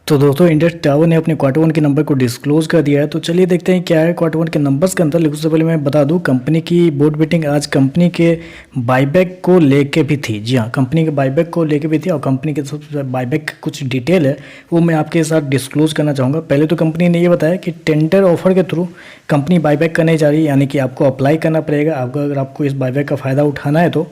तो दोस्तों Indus tower ने अपने क्वार्टर वन के नंबर को डिस्क्लोज कर दिया है। तो चलिए देखते हैं क्या है क्वार्टर वन के नंबर्स के अंदर। लेकिन उससे पहले मैं बता दूं कंपनी की बोर्ड मीटिंग आज कंपनी के बाईबैक को लेके भी थी। जी हाँ, कंपनी के बाईबैक को लेके भी थी और कंपनी के सबसे बाईबैक कुछ डिटेल है वो मैं आपके साथ डिस्क्लोज करना चाहूँगा। पहले तो कंपनी ने ये बताया कि टेंडर ऑफर के थ्रू कंपनी बाईबैक करने जा रही है, यानी कि आपको अप्लाई करना पड़ेगा। आपको अगर आपको इस बाईबैक का फ़ायदा उठाना है तो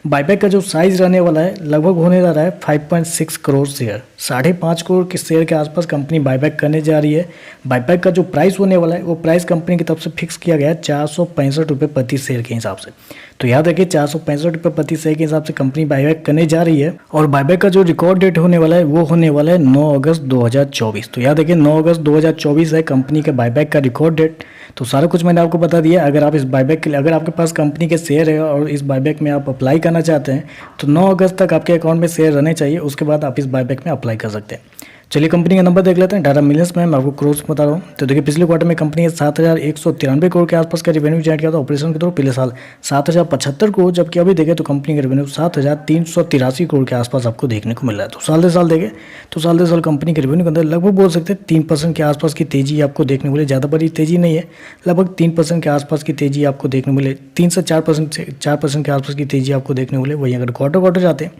बाईबैक का जो साइज़ रहने वाला है लगभग होने जा रहा है 5.6 करोड़ शेयर, 5.5 करोड़ के शेयर के आसपास कंपनी बाईबैक करने जा रही है। बाईबैक का जो प्राइस होने वाला है वो प्राइस कंपनी की तरफ से फिक्स किया गया है 465 रुपये प्रति शेयर के हिसाब से। तो याद रखिए 465 रुपये प्रति शेयर के हिसाब से कंपनी बाईबैक करने जा रही है। और बाईबैक का जो रिकॉर्ड डेट होने वाला है वो होने वाला है 9 अगस्त 2024। तो याद रखिए 9 अगस्त 2024 है कंपनी के बाईबैक का रिकॉर्ड डेट। तो सारा कुछ मैंने आपको बता दिया। अगर आप इस बाईबैक के लिए, अगर आपके पास कंपनी के शेयर है और इस बाईबैक में आप अप्लाई करना चाहते हैं तो 9 अगस्त तक आपके अकाउंट में शेयर रहने चाहिए, उसके बाद आप इस बाईबैक में अप्लाई कर सकते हैं। चलिए कंपनी का नंबर देख लेते हैं। 18 मिलियंस में मैं आपको करोड़ बता रहा हूँ। तो देखिए पिछले क्वार्टर में कंपनी ने 7,193 करोड़ के आसपास का रेवेन्यू जनरेट किया था ऑपरेशन के थ्रू पिछले साल 7,075 करोड़, जबकि अभी देखें तो कंपनी का रेवेन्यू 7,383 करोड़ के आसपास आपको देखने को मिल रहा है। तो साल दर साल देखें तो साल दर साल कंपनी के रेवेन्यू के अंदर लगभग बोल सकते हैं 3% के आसपास की तेजी आपको देखने को मिले। ज़्यादा बड़ी तेजी नहीं है, लगभग 3% के आसपास की तेजी आपको देखने को मिले। 3 से 4% के आसपास की तेजी आपको देखने को मिले। वहीं अगर क्वार्टर जाते हैं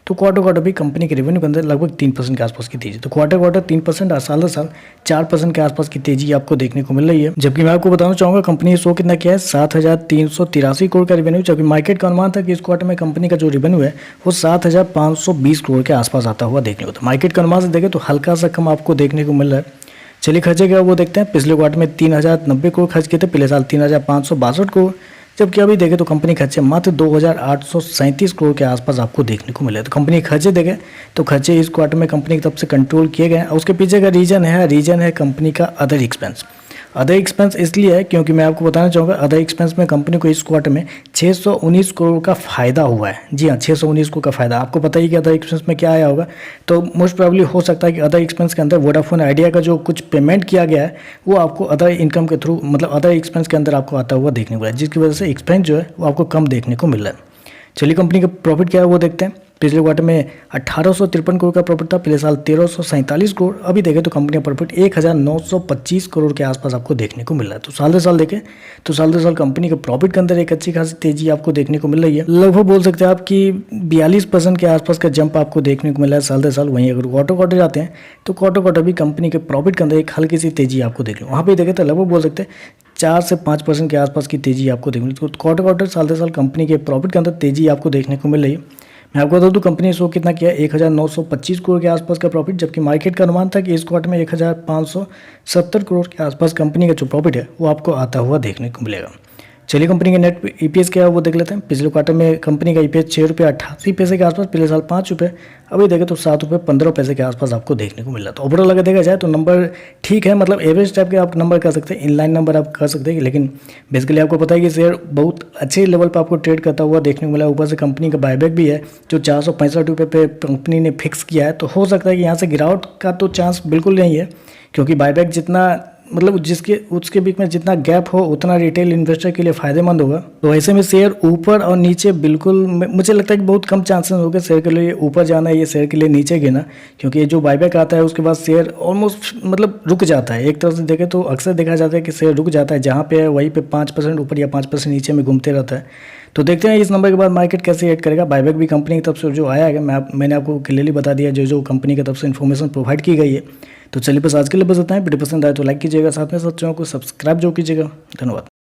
तो क्वार्टर भी कंपनी के रेवेन्यू के अंदर लगभग 3% के आसपास की तेजी। तो क्वार्टर 3% और साल दर साल 4% के आसपास की तेजी आपको देखने को मिल रही है। जबकि मैं आपको बताना चाहूँगा कंपनी ने शो कितना किया है 7,383 करोड़ का रेवेन्यू, जबकि मार्केट का अनुमान था कि इस क्वार्टर में कंपनी का जो रेवेन्यू है वो 7,520 करोड़ के आसपास आता हुआ देखने को। तो मार्केट का अनुमान से देखें तो हल्का सा कम आपको देखने को मिल रहा है। चलिए खर्चे क्या वो देखते हैं। पिछले क्वार्टर में 3,090 करोड़ खर्च किए थे, पिछले साल 3,562 करोड़, जबकि अभी देखें तो कंपनी खर्चे मात्र 2,837 करोड़ के आसपास आपको देखने को मिले। तो कंपनी खर्चे देखें तो खर्चे इस क्वार्टर में कंपनी की तरफ से कंट्रोल किए गए हैं। उसके पीछे का रीजन है कंपनी का अदर एक्सपेंस। अदर एक्सपेंस इसलिए है क्योंकि मैं आपको बताना चाहूँगा अदर एक्सपेंस में कंपनी को इस क्वार्टर में 619 करोड़ का फ़ायदा हुआ है। जी हाँ, 619 करोड़ का फ़ायदा। आपको पता ही कि अदर एक्सपेंस में क्या आया होगा। तो मोस्ट प्रोबेबली हो सकता है कि अदर एक्सपेंस के अंदर वोडाफोन आइडिया का जो कुछ पेमेंट किया गया है वो आपको अदर इनकम के थ्रू, मतलब अदर एक्सपेंस के अंदर आपको आता हुआ देखने को मिला है, जिसकी वजह से एक्सपेंस जो है वो आपको कम देखने को मिल रहा है। चलिए कंपनी का प्रॉफिट क्या है वो देखते हैं। पिछले क्वार्टर में 1853 करोड़ का प्रॉफिट था, पिछले साल 1347 करोड़। अभी देखें तो कंपनी का प्रॉफिट 1925 करोड़ के आसपास आपको देखने को मिल रहा है। तो साल दर साल देखें तो साल दर साल कंपनी के प्रॉफिट के अंदर एक अच्छी खासी तेजी आपको देखने को मिल रही है। लगभग बोल सकते हैं आप कि 42% के आसपास का जंप आपको देखने को मिला है साल दर साल। वहीं अगर क्वार्टर जाते हैं तो क्वार्टर भी कंपनी के प्रॉफिट के अंदर एक हल्की सी तेजी आपको देख लो। वहाँ पर देखें तो लगभग बोल सकते हैं 4 से 5% के आसपास की तेजी आपको देखने को। तो क्वार्टर साल दर साल कंपनी के प्रॉफिट के अंदर तेजी आपको देखने को मिल रही है। मैं आपको बता दूं कंपनी ने शो कितना किया 1,925 करोड़ के आसपास का प्रॉफिट, जबकि मार्केट का अनुमान था कि इस क्वार्टर में 1,570 करोड़ के आसपास कंपनी का जो प्रॉफिट है वो आपको आता हुआ देखने को मिलेगा। चलिए कंपनी के नेट ईपीएस क्या है वो देख लेते हैं। पिछले क्वार्टर में कंपनी का ईपीएस 6.88 के आसपास, पिछले साल 5 रुपये, अभी देखें तो 7.15 के आसपास आपको देखने को मिल रहा है। तो ओवरऑल अगर देखा जाए तो नंबर ठीक है, मतलब एवरेज टाइप के आप नंबर कर सकते हैं, इनलाइन नंबर आप कर सकते हैं। लेकिन बेसिकली आपको पता है कि शेयर बहुत अच्छे लेवल पर आपको ट्रेड करता हुआ देखने को मिला। ऊपर से कंपनी का बायबैक भी है जो 465 रुपये पे कंपनी ने फिक्स किया है। तो हो सकता है कि यहाँ से गिरावट का तो चांस बिल्कुल नहीं है, क्योंकि बायबैक जितना, मतलब उसके बीच में जितना गैप हो उतना रिटेल इन्वेस्टर के लिए फ़ायदेमंद होगा। तो ऐसे में शेयर ऊपर और नीचे बिल्कुल, मुझे लगता है कि बहुत कम चांसेस होंगे शेयर के लिए ऊपर जाना, ये शेयर के लिए नीचे गिरना, क्योंकि ये जो बायबैक आता है उसके बाद शेयर ऑलमोस्ट मतलब रुक जाता है। एक तरह से देखें तो अक्सर देखा जाता है कि शेयर रुक जाता है, जहाँ पे है वहीं पे 5% ऊपर या 5% नीचे में घूमते रहता है। तो देखते हैं इस नंबर के बाद मार्केट कैसे ऐड करेगा। बायबैक भी कंपनी की तरफ से जो आया है मैंने आपको क्लियरली बता दिया जो कंपनी की तरफ से इन्फॉर्मेशन प्रोवाइड की गई है। तो चलिए बस आज के लिए बस इतना है। वीडियो पसंद आए तो लाइक कीजिएगा, साथ में साथ चैनल को सब्सक्राइब जो कीजिएगा। धन्यवाद।